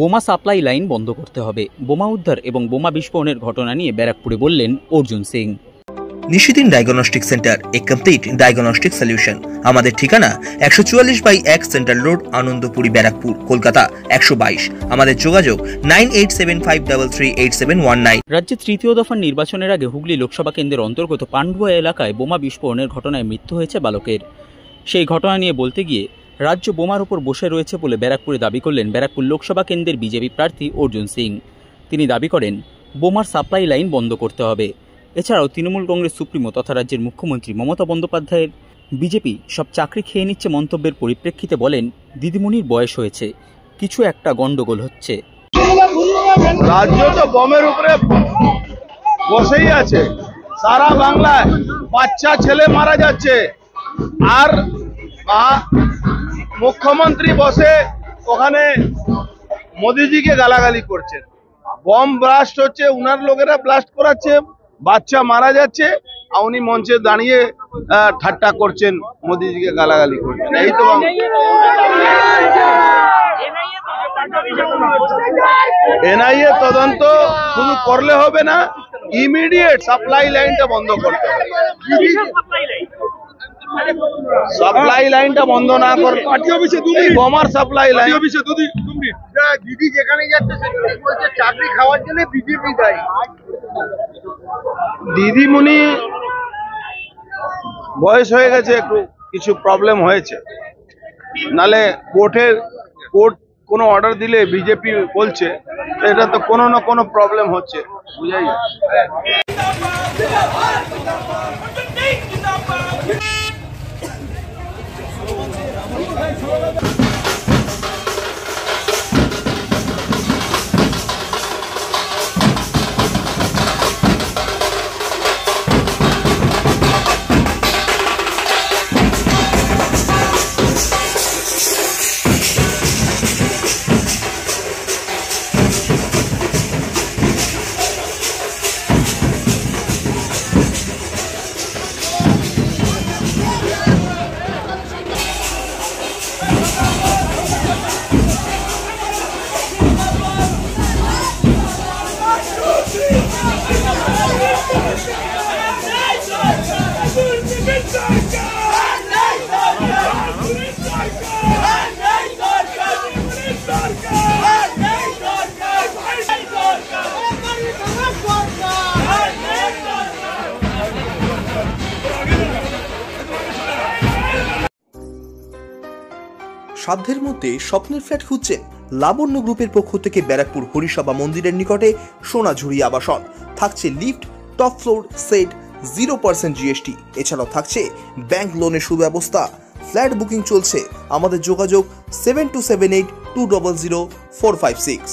বোমা supply line বন্ধ করতে হবে। বোমা উদ্ধার এবং বোমা বিস্ফোরণের ঘটনা নিয়ে ব্যারাকপুরে বললেন অর্জুন সিং। নিশিদিন ডায়াগনস্টিক সেন্টার, এ কমপ্লিট ডায়াগনস্টিক সলিউশন। আমাদের ঠিকানা 144/1 সেন্ট্রাল রোড, আনন্দপুরি, ব্যারাকপুর, কলকাতা 122। আমাদের যোগাযোগ 9875338719। রাজ্যে তৃতীয় দফার নির্বাচনের আগে হুগলি লোকসভা কেন্দ্রের অন্তর্গত পান্ডুয়া এলাকায় বোমা বিস্ফোরণের ঘটনায় মৃত্যু হয়েছে বালকের। সেই ঘটনা নিয়ে বলতে গিয়ে রাজ্য বোমার উপর বসে রয়েছে বলে ব্যারাকপুরে দাবি করলেন ব্যারাকপুর লোকসভা কেন্দ্রের বিজেপি প্রার্থী অর্জুন সিং। তিনি দাবি করেন বোমার সাপ্লাই লাইন বন্ধ করতে হবে। এছাড়াও তৃণমূল কংগ্রেস সুপ্রিমো তথা রাজ্যের মুখ্যমন্ত্রী মমতা বন্দ্যোপাধ্যায়ের বিজেপি সব চাকরি খেয়ে নিচ্ছে মন্তব্যের পরিপ্রেক্ষিতে বলেন, দিদিমণির বয়স হয়েছে, কিছু একটা গন্ডগোল হচ্ছে। রাজ্য তো বমের উপরে বসেই আছে। সারা বাংলায় বাচ্চা ছেলে মারা যাচ্ছে, আর মুখ্যমন্ত্রী বসে ওখানে মোদিজিকে গালাগালি করছেন। বম ব্লাস্ট হচ্ছে, উনার লোকেরা ব্লাস্ট করাচ্ছে, বাচ্চা মারা যাচ্ছে, আর উনি মঞ্চে দাঁড়িয়ে ঠাট্টা করছেন, মোদিজিকে গালাগালি করছেন। এই তো এনআইএ তদন্ত শুধু করলে হবে না, ইমিডিয়েট সাপ্লাই লাইনটা বন্ধ করতে হবে। সাপ্লাই লাইনটা বন্ধ না করে বোমার সাপ্লাই লাইন। দিদি যেখানে যাচ্ছে সেখানে বলছে চাকরি খাওয়ার জন্য বিজেপি দায়ী। দিদিমণি বয়স হয়ে গেছে, একটু কিছু প্রবলেম হয়েছে, নালে কোর্ট কোনো অর্ডার দিলে বিজেপি বলছে এটা তো কোনো না কোনো প্রবলেম হচ্ছে, বুঝাই যাচ্ছে। সাধ্যের মধ্যে স্বপ্নের ফ্ল্যাট খুঁজছেন? লাবণ্য গ্রুপের পক্ষ থেকে ব্যারাকপুর হরিসভা মন্দিরের নিকটে সোনাঝুরি আবাসন। থাকছে lift, top floor, set, 0% GST। এছাড়াও থাকছে ব্যাংক লোনের সুব্যবস্থা। ফ্ল্যাট বুকিং চলছে। আমাদের যোগাযোগ 7278200456।